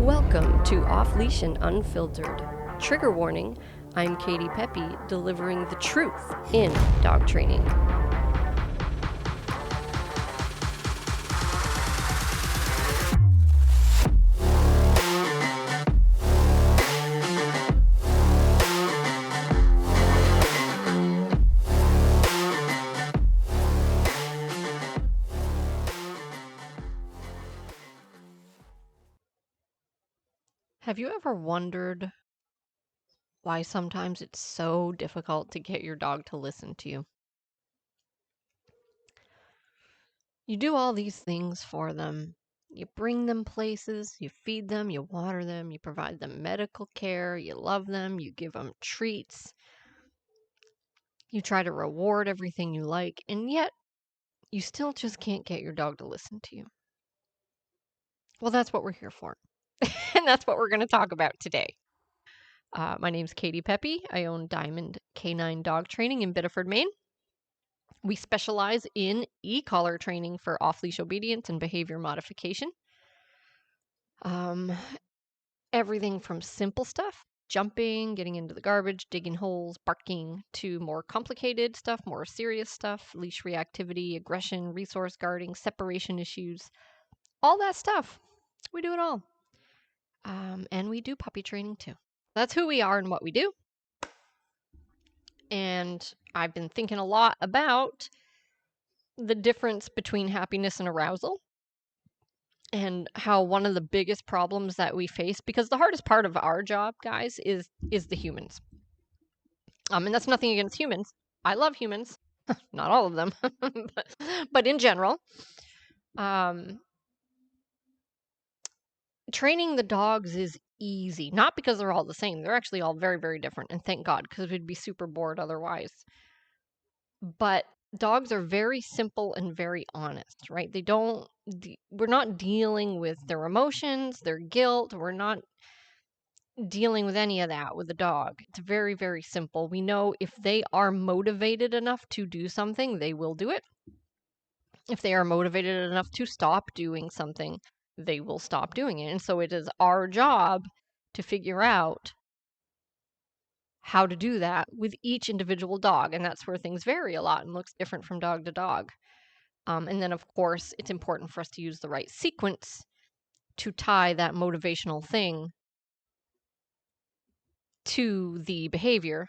Welcome to Off Leash and Unfiltered. Trigger warning, I'm Katie Pepe, delivering the truth in dog training. Have you ever wondered why sometimes it's so difficult to get your dog to listen to you? You do all these things for them. You bring them places, you feed them, you water them, you provide them medical care, you love them, you give them treats, you try to reward everything you like, and yet you still just can't get your dog to listen to you. Well, that's what we're here for. And that's what we're going to talk about today. My name's Katie Pepe. I own Diamond Canine Dog Training in Biddeford, Maine. We specialize in e-collar training for off-leash obedience and behavior modification. Everything from simple stuff, jumping, getting into the garbage, digging holes, barking, to more complicated stuff, more serious stuff, leash reactivity, aggression, resource guarding, separation issues, all that stuff. We do it all. And we do puppy training too. That's who we are and what we do. And I've been thinking a lot about the difference between happiness and arousal, and how one of the biggest problems that we face, because the hardest part of our job, guys, is the humans. And that's nothing against humans. I love humans. Not all of them, but in general. Training the dogs is easy, not because they're all the same. They're actually all very, very different, and thank God, because we'd be super bored otherwise. But dogs are very simple and very honest, right? We're not dealing with their emotions, their guilt. We're not dealing with any of that with the dog. It's very, very simple. We know if they are motivated enough to do something, they will do it. If they are motivated enough to stop doing something, they will stop doing it. And so it is our job to figure out how to do that with each individual dog. And that's where things vary a lot and looks different from dog to dog. And then, of course, it's important for us to use the right sequence to tie that motivational thing to the behavior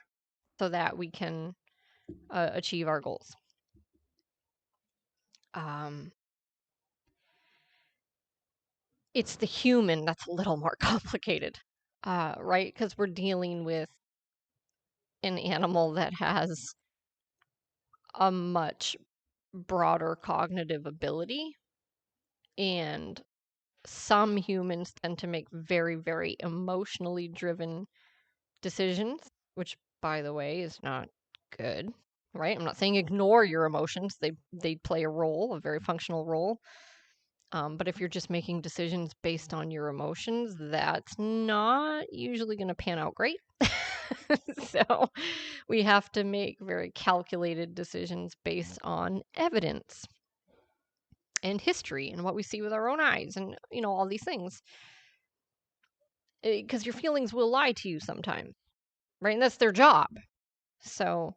so that we can achieve our goals. It's the human that's a little more complicated, right? Because we're dealing with an animal that has a much broader cognitive ability, and some humans tend to make very, very emotionally driven decisions, which, by the way, is not good, right? I'm not saying ignore your emotions. They play a role, a very functional role. But if you're just making decisions based on your emotions, that's not usually going to pan out great. So we have to make very calculated decisions based on evidence and history and what we see with our own eyes and, all these things. Because your feelings will lie to you sometimes, right? And that's their job. So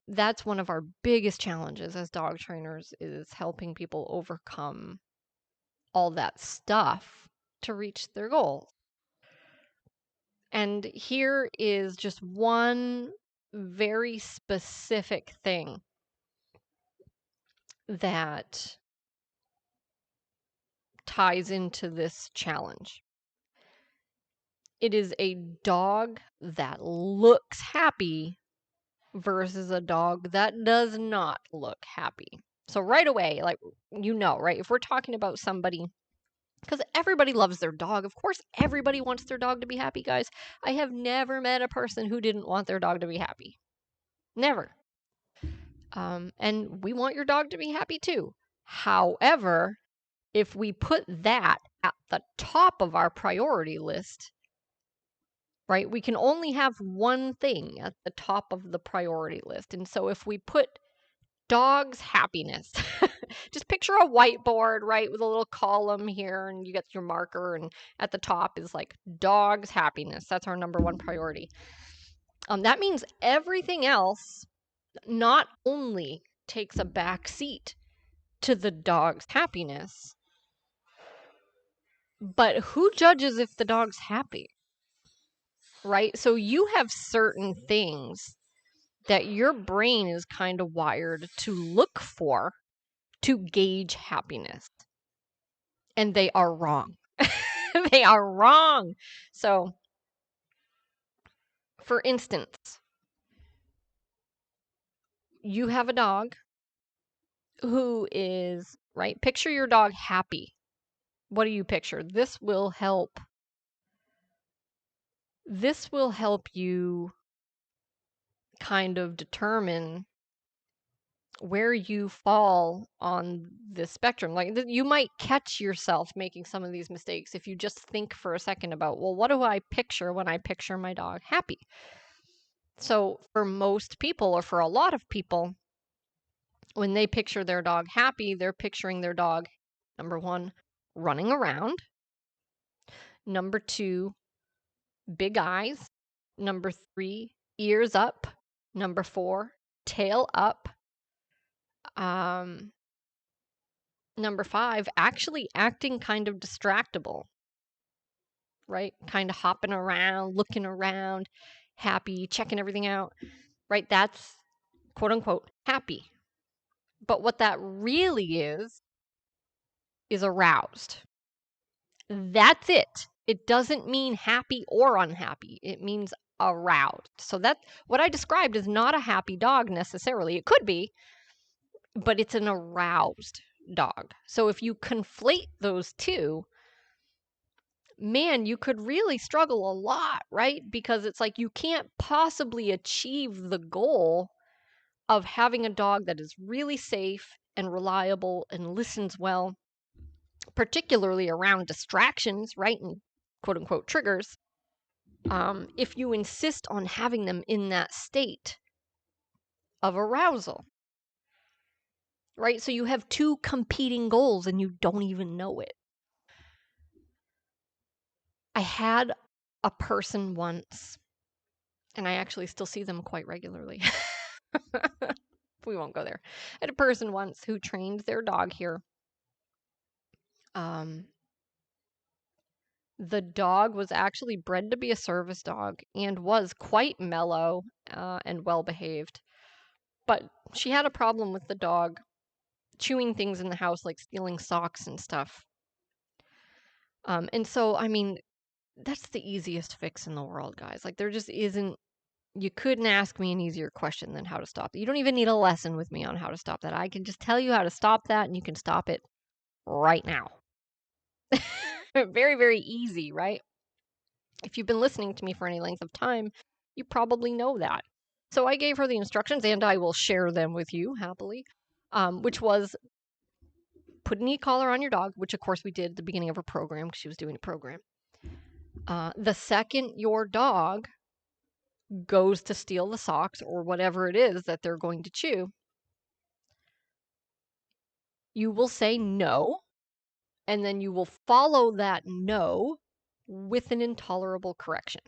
that's one of our biggest challenges as dog trainers, is helping people overcome all that stuff to reach their goals. And here is just one very specific thing that ties into this challenge. It is a dog that looks happy versus a dog that does not look happy. So right away, right? If we're talking about somebody, because everybody loves their dog. Of course, everybody wants their dog to be happy, guys. I have never met a person who didn't want their dog to be happy. Never. And we want your dog to be happy too. However, if we put that at the top of our priority list, right, we can only have one thing at the top of the priority list. And so if we put Dog's happiness. Just picture a whiteboard, right, with a little column here, and you get your marker, and at the top is like dog's happiness. That's our number one priority. That means everything else not only takes a back seat to the dog's happiness, but who judges if the dog's happy, right? So you have certain things that your brain is kind of wired to look for to gauge happiness. And they are wrong. They are wrong. So, for instance, you have a dog who is, right? Picture your dog happy. What do you picture? This will help. This will help you kind of determine where you fall on the spectrum. Like you might catch yourself making some of these mistakes if you just think for a second about, well, what do I picture when I picture my dog happy? So for most people, or for a lot of people, when they picture their dog happy, they're picturing their dog, number one, running around. Number two, big eyes. Number three, ears up. Number four, tail up. Number five, actually acting kind of distractible, right? Kind of hopping around, looking around, happy, checking everything out, right? That's quote unquote happy. But what that really is aroused. That's it. It doesn't mean happy or unhappy. It means aroused. So that what I described is not a happy dog necessarily. It could be, but it's an aroused dog. So if you conflate those two, man, you could really struggle a lot, right? Because it's like you can't possibly achieve the goal of having a dog that is really safe and reliable and listens well, particularly around distractions, right? And quote unquote triggers. If you insist on having them in that state of arousal, right? So you have two competing goals and you don't even know it. I had a person once, and I actually still see them quite regularly. We won't go there. I had a person once who trained their dog here. The dog was actually bred to be a service dog and was quite mellow and well behaved. But she had a problem with the dog chewing things in the house, like stealing socks and stuff. And so, I mean, that's the easiest fix in the world, guys. Like, there just isn't, you couldn't ask me an easier question than how to stop it. You don't even need a lesson with me on how to stop that. I can just tell you how to stop that, and you can stop it right now. Very, very easy, right? If you've been listening to me for any length of time, you probably know that. So I gave her the instructions, and I will share them with you happily, which was put an e-collar on your dog, which of course we did at the beginning of her program because she was doing a program. The second your dog goes to steal the socks or whatever it is that they're going to chew, you will say no, and then you will follow that no with an intolerable correction.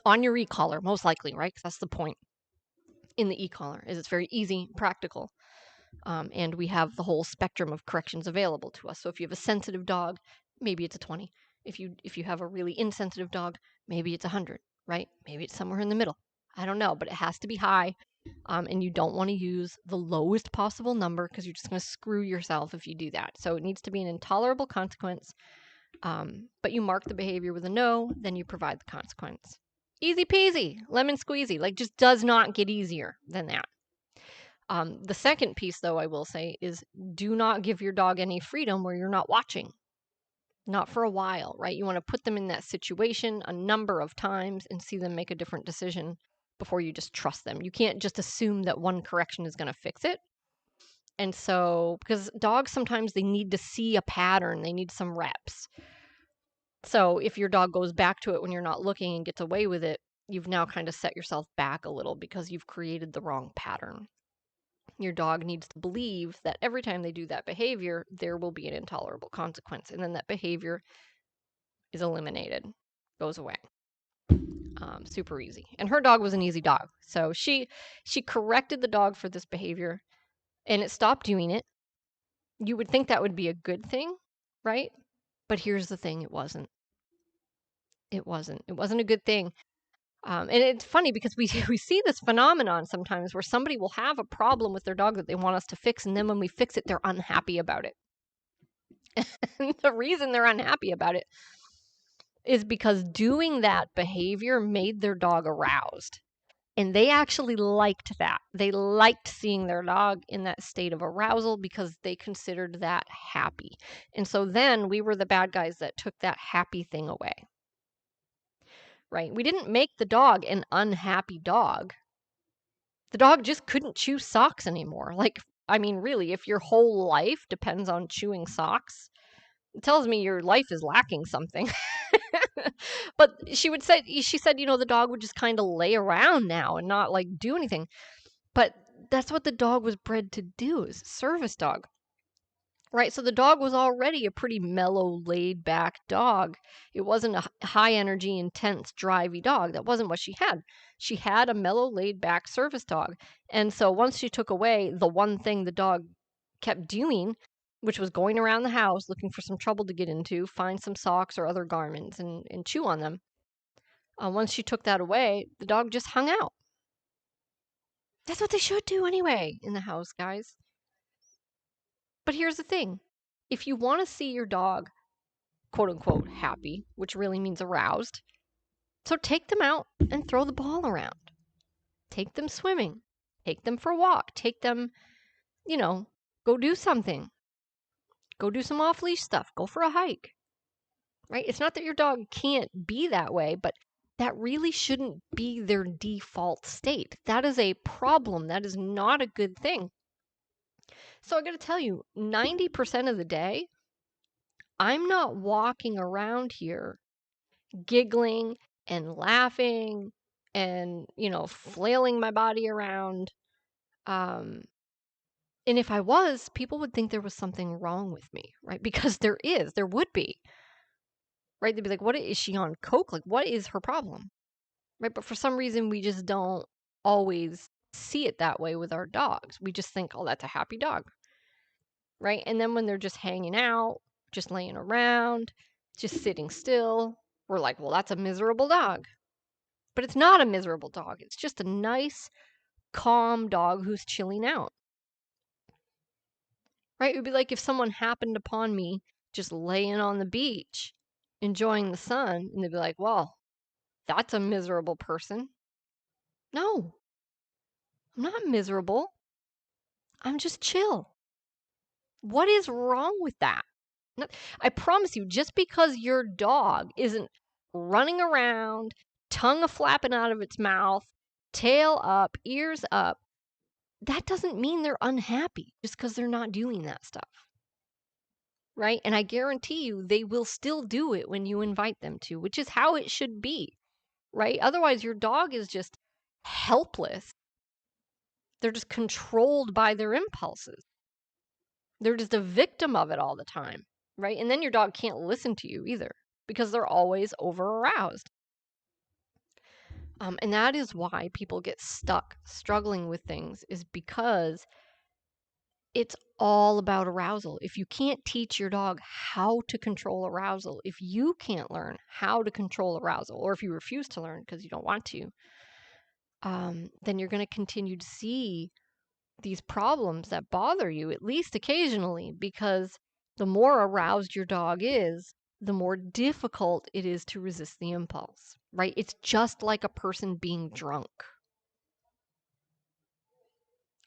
On your e-collar, most likely, right? Because that's the point in the e-collar, is it's very easy, practical. And we have the whole spectrum of corrections available to us. So if you have a sensitive dog, maybe it's a 20. If you have a really insensitive dog, maybe it's 100, right? Maybe it's somewhere in the middle. I don't know, but it has to be high. And you don't want to use the lowest possible number because you're just going to screw yourself if you do that. So it needs to be an intolerable consequence. But you mark the behavior with a no, then you provide the consequence. Easy peasy, lemon squeezy. Like, just does not get easier than that. The second piece, though, I will say, is do not give your dog any freedom where you're not watching. Not for a while, right? You want to put them in that situation a number of times and see them make a different decision before you just trust them. You can't just assume that one correction is going to fix it. And so, because dogs sometimes they need to see a pattern, they need some reps. So if your dog goes back to it when you're not looking and gets away with it, you've now kind of set yourself back a little because you've created the wrong pattern. Your dog needs to believe that every time they do that behavior, there will be an intolerable consequence, and then that behavior is eliminated, goes away. Super easy. And her dog was an easy dog. So she corrected the dog for this behavior and it stopped doing it. You would think that would be a good thing, right? But here's the thing, it wasn't. It wasn't. It wasn't a good thing. And it's funny because we see this phenomenon sometimes where somebody will have a problem with their dog that they want us to fix, and then when we fix it, they're unhappy about it. And the reason they're unhappy about it is because doing that behavior made their dog aroused. And they actually liked that. They liked seeing their dog in that state of arousal because they considered that happy. And so then we were the bad guys that took that happy thing away. Right? We didn't make the dog an unhappy dog. The dog just couldn't chew socks anymore. Like, I mean, really, if your whole life depends on chewing socks, it tells me your life is lacking something. But she said, the dog would just kind of lay around now and not like do anything. But that's what the dog was bred to do, is a service dog. Right? So the dog was already a pretty mellow, laid back dog. It wasn't a high energy, intense, drivey dog. That wasn't what she had. She had a mellow, laid back service dog. And so once she took away the one thing the dog kept doing, which was going around the house looking for some trouble to get into, find some socks or other garments and chew on them. Once she took that away, the dog just hung out. That's what they should do anyway in the house, guys. But here's the thing. If you want to see your dog, quote unquote, happy, which really means aroused, so take them out and throw the ball around. Take them swimming. Take them for a walk. Take them, go do something. Go do some off-leash stuff. Go for a hike. Right? It's not that your dog can't be that way, but that really shouldn't be their default state. That is a problem. That is not a good thing. So I got to tell you, 90% of the day, I'm not walking around here giggling and laughing and, flailing my body around. And if I was, people would think there was something wrong with me, right? Because there would be, right? They'd be like, what is she on coke? Like, what is her problem? Right? But for some reason, we just don't always see it that way with our dogs. We just think, oh, that's a happy dog. Right? And then when they're just hanging out, just laying around, just sitting still, we're like, well, that's a miserable dog. But it's not a miserable dog. It's just a nice, calm dog who's chilling out. Right? It would be like if someone happened upon me just laying on the beach, enjoying the sun, and they'd be like, well, that's a miserable person. No, I'm not miserable. I'm just chill. What is wrong with that? I promise you, just because your dog isn't running around, tongue flapping out of its mouth, tail up, ears up, that doesn't mean they're unhappy just because they're not doing that stuff. Right? And I guarantee you, they will still do it when you invite them to, which is how it should be. Right? Otherwise, your dog is just helpless. They're just controlled by their impulses. They're just a victim of it all the time, right? And then your dog can't listen to you either because they're always over aroused. And that is why people get stuck struggling with things, is because it's all about arousal. If you can't teach your dog how to control arousal, if you can't learn how to control arousal, or if you refuse to learn because you don't want to, then you're going to continue to see these problems that bother you, at least occasionally, because the more aroused your dog is, the more difficult it is to resist the impulse, right? It's just like a person being drunk.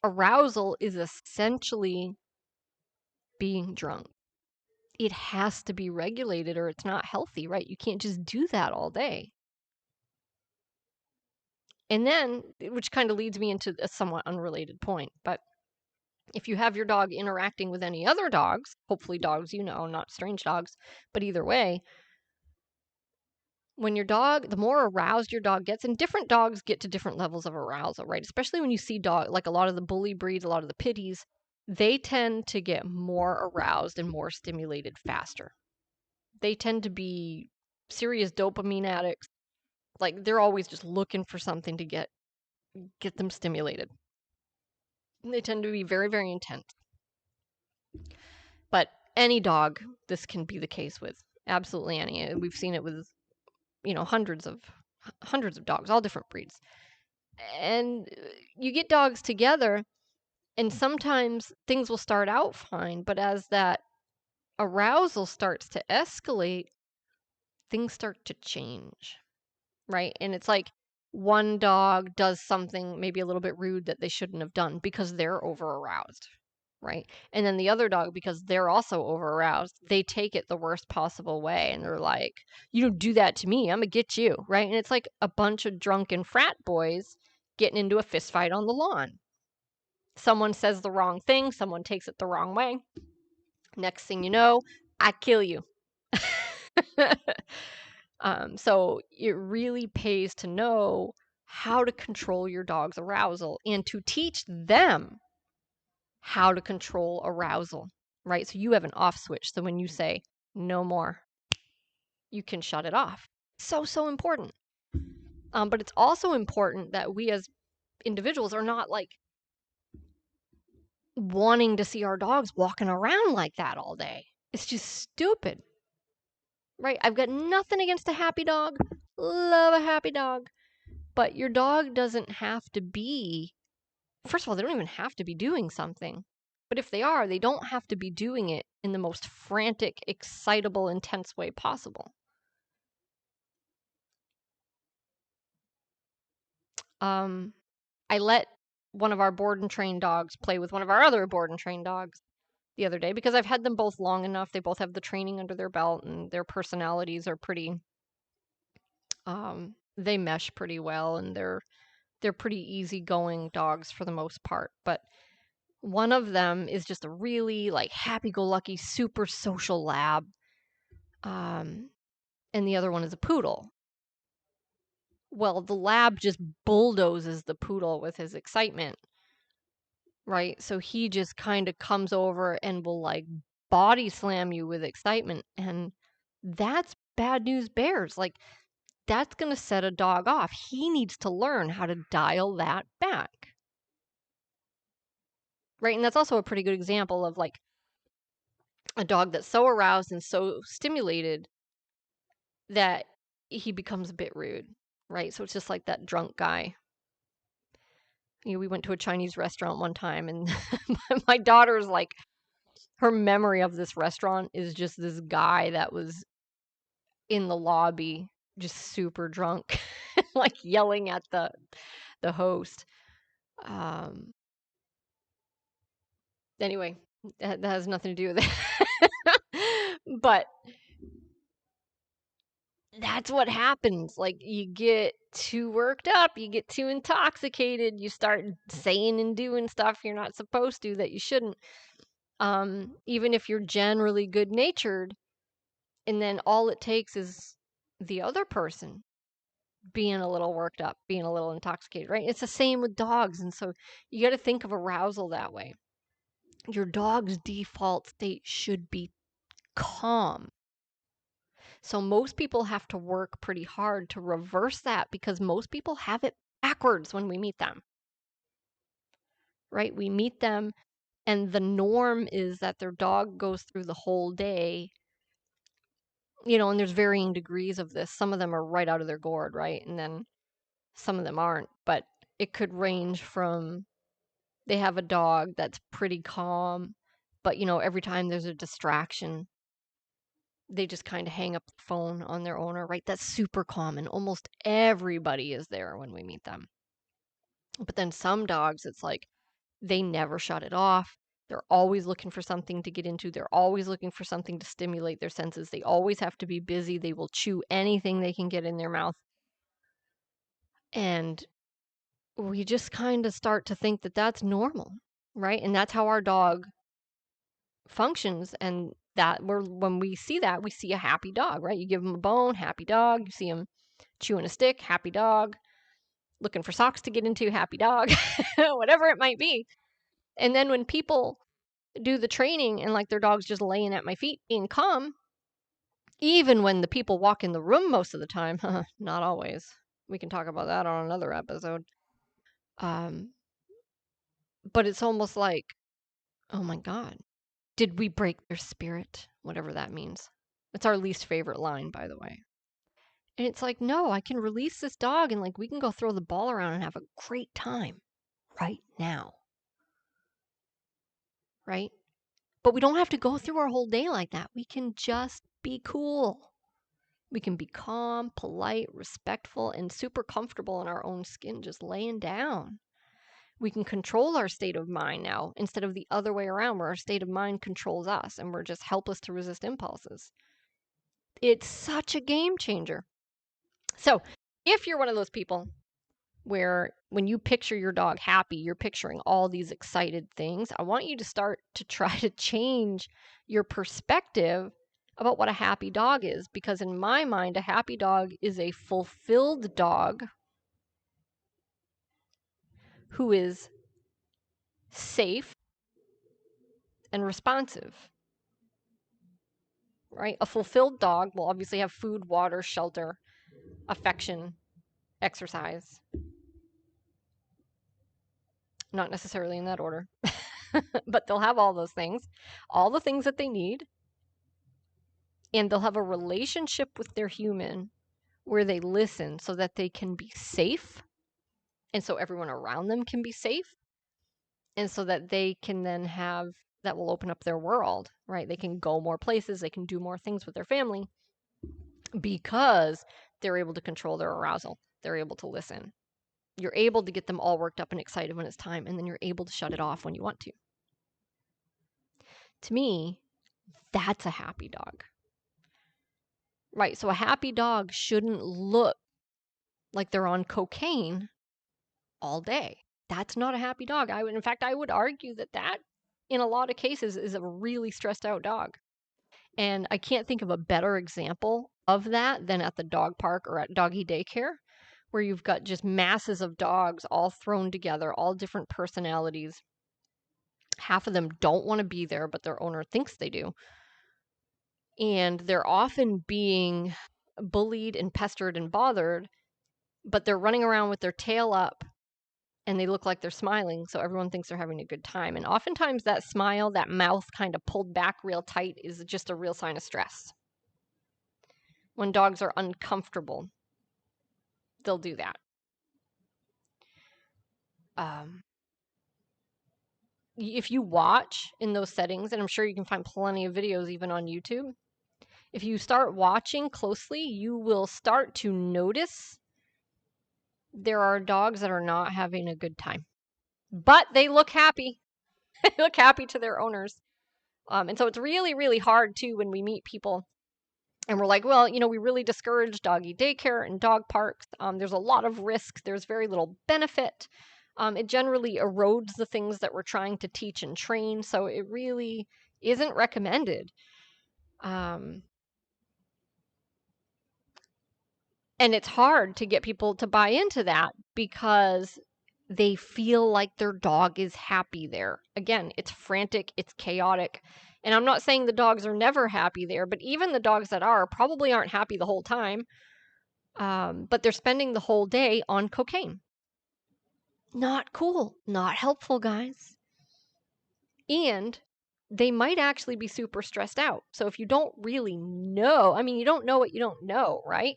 Arousal is essentially being drunk. It has to be regulated or it's not healthy, right? You can't just do that all day. And then, which kind of leads me into a somewhat unrelated point, but if you have your dog interacting with any other dogs, hopefully dogs not strange dogs, but either way, When your dog, the more aroused your dog gets, and different dogs get to different levels of arousal, right? Especially when you see like a lot of the bully breeds, a lot of the pitties, they tend to get more aroused and more stimulated faster. They tend to be serious dopamine addicts. Like they're always just looking for something to get them stimulated. They tend to be very, very intense. But any dog, this can be the case with. Absolutely any. We've seen it with, hundreds of dogs, all different breeds. And you get dogs together, and sometimes things will start out fine, but as that arousal starts to escalate, things start to change, right? And it's like one dog does something maybe a little bit rude that they shouldn't have done because they're over aroused, right? And then the other dog, because they're also over aroused, they take it the worst possible way and they're like, you don't do that to me, I'm gonna get you, right? And it's like a bunch of drunken frat boys getting into a fist fight on the lawn. Someone says the wrong thing, someone takes it the wrong way. Next thing you know, I kill you. So it really pays to know how to control your dog's arousal and to teach them how to control arousal, right? So you have an off switch. So when you say no more, you can shut it off. So, so important. But it's also important that we as individuals are not like wanting to see our dogs walking around like that all day. It's just stupid, right? I've got nothing against a happy dog. Love a happy dog. But your dog doesn't have to be, first of all, they don't even have to be doing something. But if they are, they don't have to be doing it in the most frantic, excitable, intense way possible. I let one of our board and train dogs play with one of our other board and train dogs the other day because I've had them both long enough. They both have the training under their belt and their personalities are pretty they mesh pretty well and they're pretty easygoing dogs for the most part. But one of them is just a really like happy-go-lucky, super social lab. And the other one is a poodle. Well, the lab just bulldozes the poodle with his excitement, right? So he just kind of comes over and will like body slam you with excitement. And that's bad news bears. Like, that's going to set a dog off. He needs to learn how to dial that back. Right? And that's also a pretty good example of like a dog that's so aroused and so stimulated that he becomes a bit rude, right? So it's just like that drunk guy. We went to a Chinese restaurant one time, and my daughter's like, her memory of this restaurant is just this guy that was in the lobby, just super drunk, like yelling at the host. Anyway, that has nothing to do with it. But that's what happens. Like you get too worked up, you get too intoxicated, you start saying and doing stuff you're not supposed to that you shouldn't. Even if you're generally good-natured, and then all it takes is the other person being a little worked up, being a little intoxicated, right? It's the same with dogs, and so you got to think of arousal that way. Your dog's default state should be calm. So most people have to work pretty hard to reverse that because most people have it backwards when we meet them, right? We meet them and the norm is that their dog goes through the whole day, and there's varying degrees of this. Some of them are right out of their gourd, right? And then some of them aren't, but it could range from they have a dog that's pretty calm, but every time there's a distraction, they just kind of hang up the phone on their owner, right? That's super common. Almost everybody is there when we meet them. But then some dogs, it's like they never shut it off. They're always looking for something to get into. They're always looking for something to stimulate their senses. They always have to be busy. They will chew anything they can get in their mouth. And we just kind of start to think that that's normal, right? And that's how our dog functions. And when we see that, we see a happy dog, right? You give them a bone, happy dog. You see them chewing a stick, happy dog. Looking for socks to get into, happy dog. Whatever it might be. And then when people do the training and like their dog's just laying at my feet being calm, even when the people walk in the room most of the time, not always. We can talk about that on another episode. But it's almost like, oh my God, did we break their spirit? Whatever that means. It's our least favorite line, by the way. And it's like, no, I can release this dog and like we can go throw the ball around and have a great time right now. Right? But we don't have to go through our whole day like that. We can just be cool. We can be calm, polite, respectful, and super comfortable in our own skin, just laying down. We can control our state of mind now instead of the other way around where our state of mind controls us and we're just helpless to resist impulses. It's such a game changer. So if you're one of those people where when you picture your dog happy, you're picturing all these excited things, I want you to start to try to change your perspective about what a happy dog is. Because in my mind, a happy dog is a fulfilled dog who is safe and responsive. Right? A fulfilled dog will obviously have food, water, shelter, affection, exercise. Not necessarily in that order, but they'll have all those things, all the things that they need. And they'll have a relationship with their human where they listen so that they can be safe. And so everyone around them can be safe. And so that they can then have, that will open up their world, right? They can go more places. They can do more things with their family because they're able to control their arousal. They're able to listen. You're able to get them all worked up and excited when it's time, and then you're able to shut it off when you want to. To me, that's a happy dog. Right, so a happy dog shouldn't look like they're on cocaine all day. That's not a happy dog. In fact, I would argue that in a lot of cases is a really stressed out dog. And I can't think of a better example of that than at the dog park or at doggy daycare, where you've got just masses of dogs all thrown together, all different personalities. Half of them don't want to be there, but their owner thinks they do. And they're often being bullied and pestered and bothered, but they're running around with their tail up and they look like they're smiling, so everyone thinks they're having a good time. And oftentimes that smile, that mouth kind of pulled back real tight, is just a real sign of stress. When dogs are uncomfortable, they'll do that. If you watch in those settings, and I'm sure you can find plenty of videos even on YouTube, if you start watching closely, you will start to notice there are dogs that are not having a good time, but they look happy. They look happy to their owners. And so it's really, really hard too when we meet people and we're like, well, we really discourage doggy daycare and dog parks. There's a lot of risk. There's very little benefit. It generally erodes the things that we're trying to teach and train. So it really isn't recommended. And it's hard to get people to buy into that because they feel like their dog is happy there. Again, it's frantic, it's chaotic. And I'm not saying the dogs are never happy there, but even the dogs that are probably aren't happy the whole time. But they're spending the whole day on cocaine. Not cool, not helpful, guys. And they might actually be super stressed out. So if you don't really know, you don't know what you don't know, right?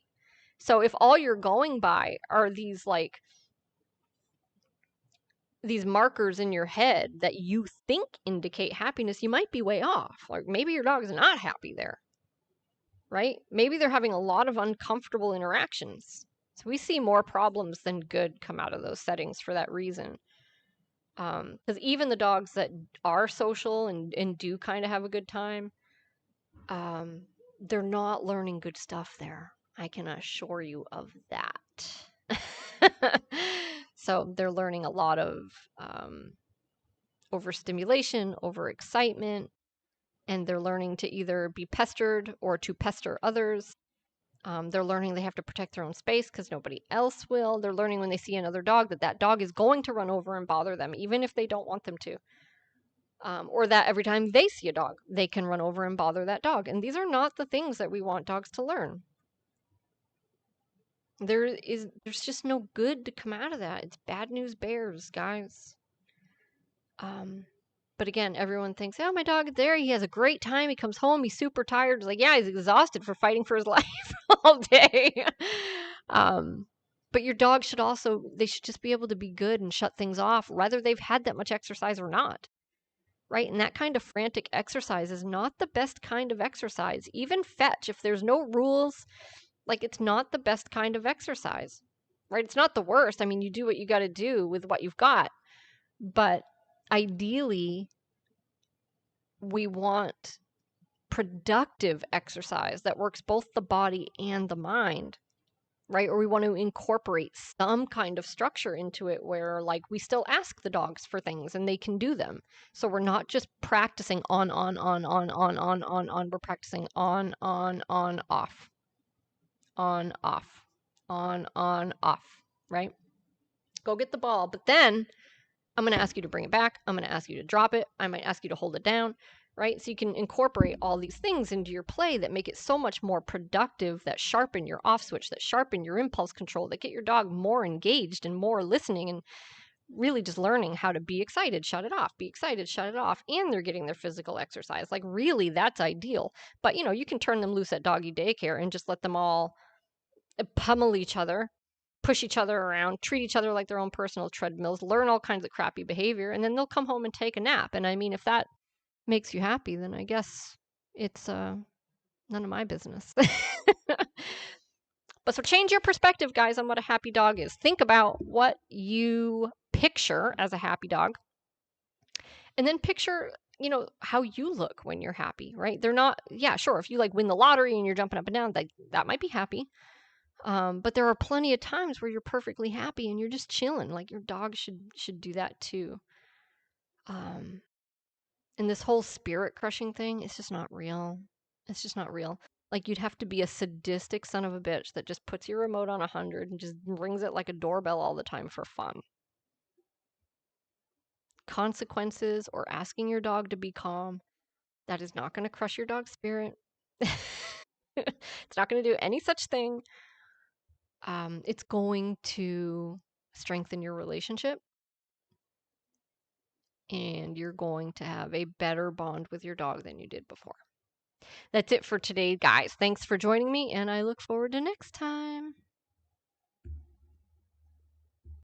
So if all you're going by are these markers in your head that you think indicate happiness, you might be way off. Like maybe your dog's not happy there, right? Maybe they're having a lot of uncomfortable interactions. So we see more problems than good come out of those settings for that reason. Because even the dogs that are social and do kind of have a good time, they're not learning good stuff there. I can assure you of that. So they're learning a lot of overstimulation, overexcitement, and they're learning to either be pestered or to pester others. They're learning they have to protect their own space because nobody else will. They're learning when they see another dog that that dog is going to run over and bother them, even if they don't want them to. Or that every time they see a dog, they can run over and bother that dog. And these are not the things that we want dogs to learn. There's just no good to come out of that. It's bad news bears, guys. But again, everyone thinks, oh, my dog is there. He has a great time. He comes home. He's super tired. It's like, yeah, he's exhausted for fighting for his life all day. But your dog should also, they should just be able to be good and shut things off, whether they've had that much exercise or not. Right? And that kind of frantic exercise is not the best kind of exercise. Even fetch, if there's no rules, like it's not the best kind of exercise. Right? It's not the worst. I mean, you do what you got to do with what you've got. But ideally, we want productive exercise that works both the body and the mind, right? Or we want to incorporate some kind of structure into it where, like, we still ask the dogs for things and they can do them. So we're not just practicing on, we're practicing on, off, on, off, right? Go get the ball, but then I'm going to ask you to bring it back. I'm going to ask you to drop it. I might ask you to hold it down, right? So you can incorporate all these things into your play that make it so much more productive, that sharpen your off switch, that sharpen your impulse control, that get your dog more engaged and more listening and really just learning how to be excited, shut it off, be excited, shut it off. And they're getting their physical exercise. Like, really, that's ideal. But, you can turn them loose at doggy daycare and just let them all pummel each other, push each other around, treat each other like their own personal treadmills, learn all kinds of crappy behavior, and then they'll come home and take a nap. And I mean, if that makes you happy, then I guess it's none of my business. But so change your perspective, guys, on what a happy dog is. Think about what you picture as a happy dog. And then picture, how you look when you're happy, right? They're not, yeah, sure. If you like win the lottery and you're jumping up and down, that might be happy. But there are plenty of times where you're perfectly happy and you're just chilling. Like, your dog should do that too. And this whole spirit crushing thing, it's just not real. It's just not real. Like, you'd have to be a sadistic son of a bitch that just puts your remote on 100 and just rings it like a doorbell all the time for fun. Consequences or asking your dog to be calm, that is not going to crush your dog's spirit. It's not going to do any such thing. It's going to strengthen your relationship, and you're going to have a better bond with your dog than you did before. That's it for today, guys. Thanks for joining me, and I look forward to next time.